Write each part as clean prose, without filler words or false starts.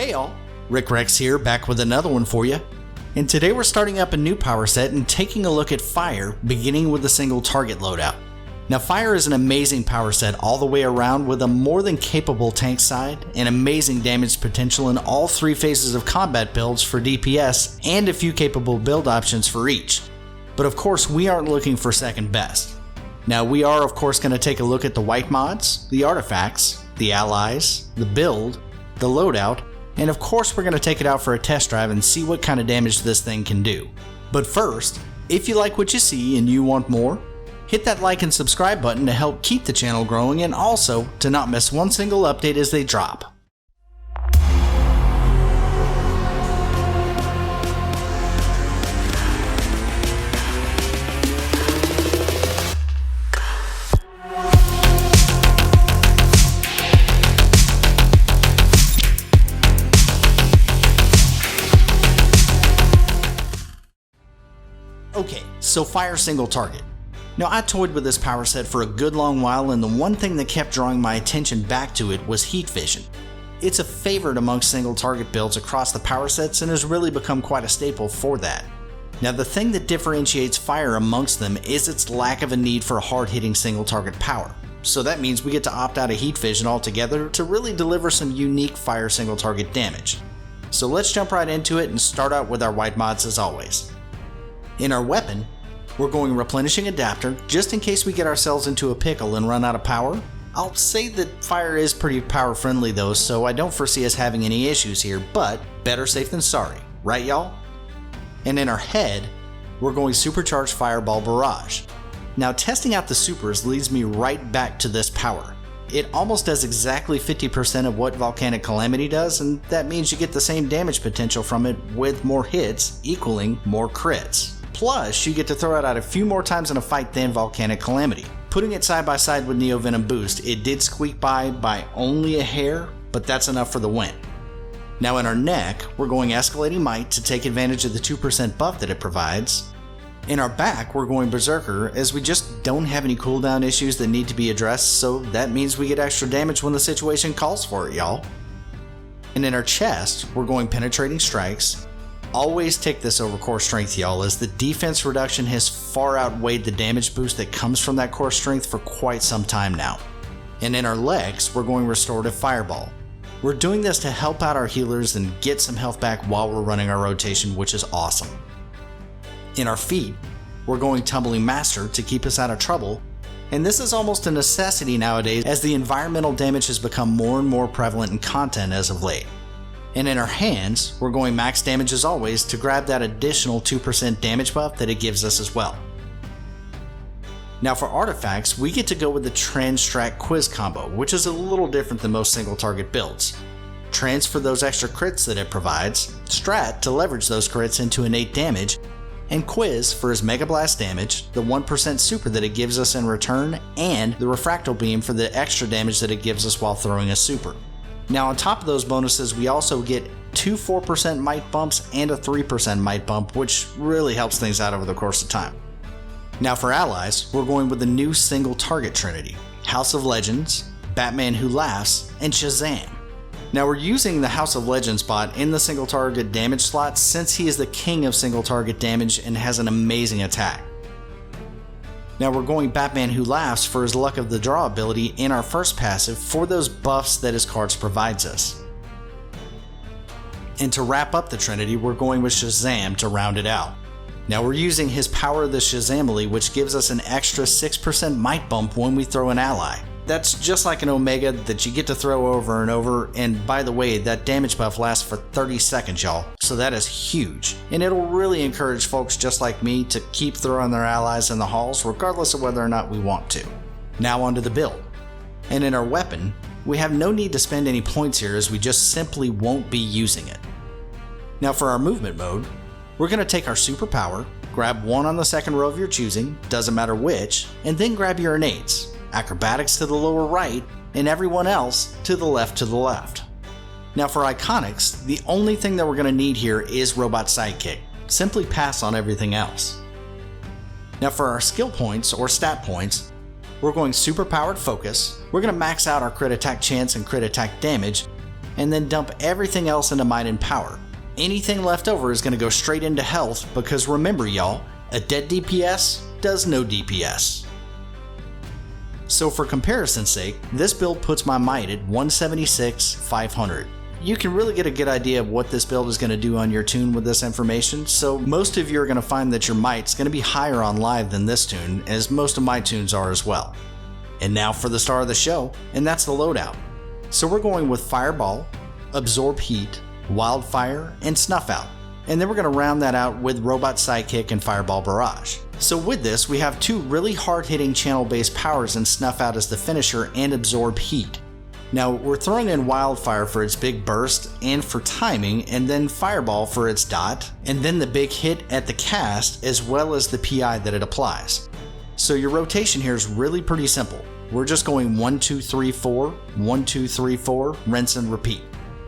Hey all, Rick Rex here, back with another one for you. And today we're starting up a new power set and taking a look at Fire, beginning with the single target loadout. Now Fire is an amazing power set all the way around with a more than capable tank side, and amazing damage potential in all three phases of combat builds for DPS, and a few capable build options for each. But of course we aren't looking for second best. Now we are of course going to take a look at the white mods, the artifacts, the allies, the build, the loadout, and of course we're going to take it out for a test drive and see what kind of damage this thing can do. But first, if you like what you see and you want more, hit that like and subscribe button to help keep the channel growing and also to not miss one single update as they drop. Okay, so Fire single target. Now I toyed with this power set for a good long while, and the one thing that kept drawing my attention back to it was heat vision. It's a favorite amongst single target builds across the power sets and has really become quite a staple for that. Now the thing that differentiates Fire amongst them is its lack of a need for hard-hitting single target power. So that means we get to opt out of heat vision altogether to really deliver some unique Fire single target damage. So let's jump right into it and start out with our white mods as always. In our weapon, we're going Replenishing Adapter just in case we get ourselves into a pickle and run out of power. I'll say that Fire is pretty power friendly though, so I don't foresee us having any issues here, but better safe than sorry, right y'all? And in our head, we're going Supercharged Fireball Barrage. Now testing out the supers leads me right back to this power. It almost does exactly 50% of what Volcanic Calamity does, and that means you get the same damage potential from it with more hits equaling more crits. Plus, you get to throw it out a few more times in a fight than Volcanic Calamity. Putting it side by side with Neo Venom Boost, it did squeak by only a hair, but that's enough for the win. Now in our neck, we're going Escalating Might to take advantage of the 2% buff that it provides. In our back, we're going Berserker as we just don't have any cooldown issues that need to be addressed, so that means we get extra damage when the situation calls for it, y'all. And in our chest, we're going Penetrating Strikes. Always take this over core strength, y'all, as the defense reduction has far outweighed the damage boost that comes from that core strength for quite some time now. And in our legs, we're going Restorative Fireball. We're doing this to help out our healers and get some health back while we're running our rotation, which is awesome. In our feet, we're going Tumbling Master to keep us out of trouble, and this is almost a necessity nowadays as the environmental damage has become more and more prevalent in content as of late. And in our hands, we're going Max Damage as always to grab that additional 2% damage buff that it gives us as well. Now for artifacts, we get to go with the Trans Strat Quiz combo, which is a little different than most single target builds. Trans for those extra crits that it provides, Strat to leverage those crits into innate damage, and Quiz for his Mega Blast damage, the 1% super that it gives us in return, and the Refractal Beam for the extra damage that it gives us while throwing a super. Now on top of those bonuses, we also get 2 4% might bumps and a 3% might bump, which really helps things out over the course of time. Now for allies, we're going with the new single target trinity, House of Legends, Batman Who Laughs, and Shazam. Now we're using the House of Legends bot in the single target damage slot since he is the king of single target damage and has an amazing attack. Now we're going Batman Who Laughs for his Luck of the Draw ability in our first passive for those buffs that his cards provides us. And to wrap up the trinity, we're going with Shazam to round it out. Now we're using his Power of the Shazamily, which gives us an extra 6% might bump when we throw an ally. That's just like an Omega that you get to throw over and over, and by the way, that damage buff lasts for 30 seconds, y'all, so that is huge. And it'll really encourage folks just like me to keep throwing their allies in the halls regardless of whether or not we want to. Now onto the build. And in our weapon, we have no need to spend any points here as we just simply won't be using it. Now for our movement mode, we're going to take our superpower, grab one on the second row of your choosing, doesn't matter which, and then grab your innates. Acrobatics to the lower right, and everyone else to the left. Now for iconics, the only thing that we're going to need here is Robot Sidekick. Simply pass on everything else. Now for our skill points or stat points, we're going Superpowered Focus. We're going to max out our crit attack chance and crit attack damage, and then dump everything else into might and power. Anything left over is going to go straight into health because remember y'all, a dead DPS does no DPS. So for comparison's sake, this build puts my might at 176, 500. You can really get a good idea of what this build is going to do on your tune with this information, so most of you are going to find that your might's going to be higher on live than this tune, as most of my tunes are as well. And now for the star of the show, and that's the loadout. So we're going with Fireball, Absorb Heat, Wildfire, and Snuff Out. And then we're going to round that out with Robot Sidekick and Fireball Barrage. So with this, we have two really hard-hitting channel-based powers in Snuff Out as the finisher and Absorb Heat. Now, we're throwing in Wildfire for its big burst and for timing, and then Fireball for its dot, and then the big hit at the cast as well as the PI that it applies. So your rotation here is really pretty simple. We're just going 1, 2, 3, 4, 1, 2, 3, 4, rinse and repeat.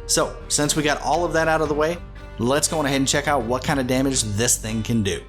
So, since we got all of that out of the way, let's go on ahead and check out what kind of damage this thing can do.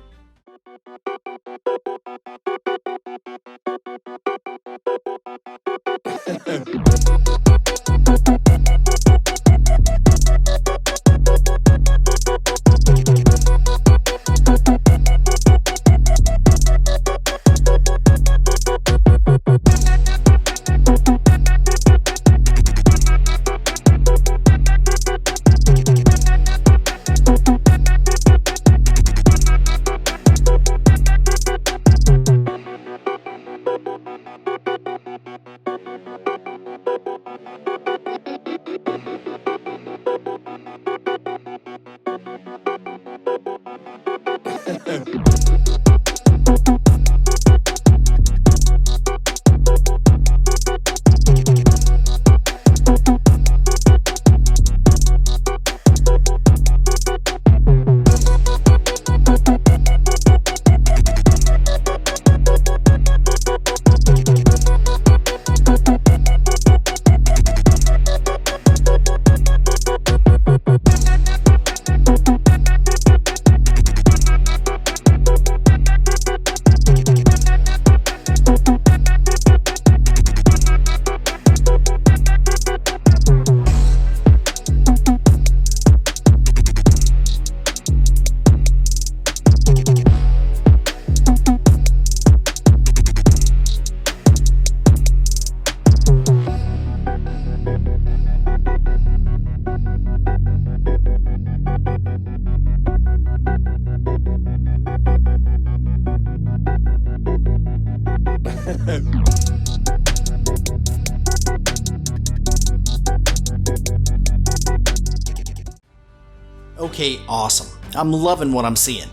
Okay, awesome. I'm loving what I'm seeing.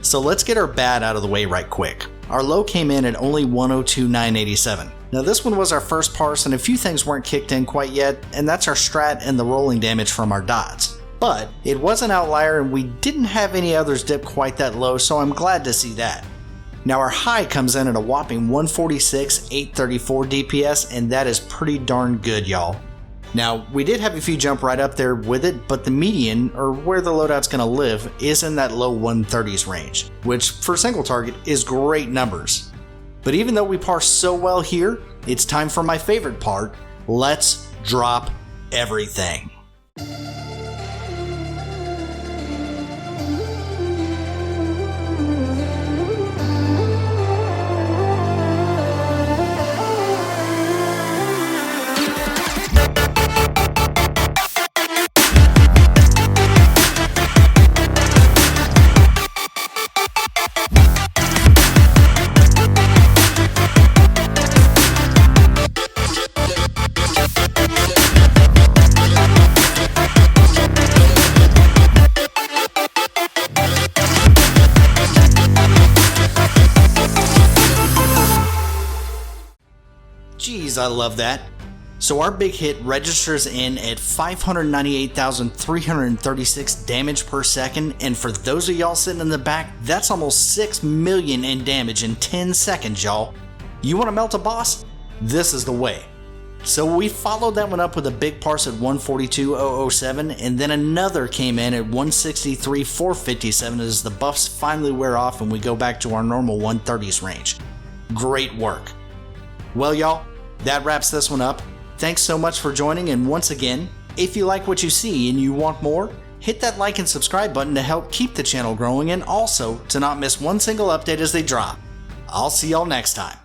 So let's get our bad out of the way right quick. Our low came in at only 102,987. Now this one was our first parse and a few things weren't kicked in quite yet, and that's our strat and the rolling damage from our dots. But it was an outlier and we didn't have any others dip quite that low, so I'm glad to see that. Now our high comes in at a whopping 146, 834 DPS, and that is pretty darn good, y'all. Now, we did have a few jump right up there with it, but the median, or where the loadout's going to live, is in that low 130s range, which for single target is great numbers. But even though we parse so well here, it's time for my favorite part. Let's drop everything. Jeez, I love that. So our big hit registers in at 598,336 damage per second, and for those of y'all sitting in the back, that's almost 6 million in damage in 10 seconds, y'all. You want to melt a boss? This is the way. So we followed that one up with a big parse at 142,007, and then another came in at 163,457 as the buffs finally wear off and we go back to our normal 130s range. Great work. Well, y'all, that wraps this one up. Thanks so much for joining, and once again, If you like what you see and you want more, hit that like and subscribe button to help keep the channel growing and also to not miss one single update as they drop. I'll see y'all next time.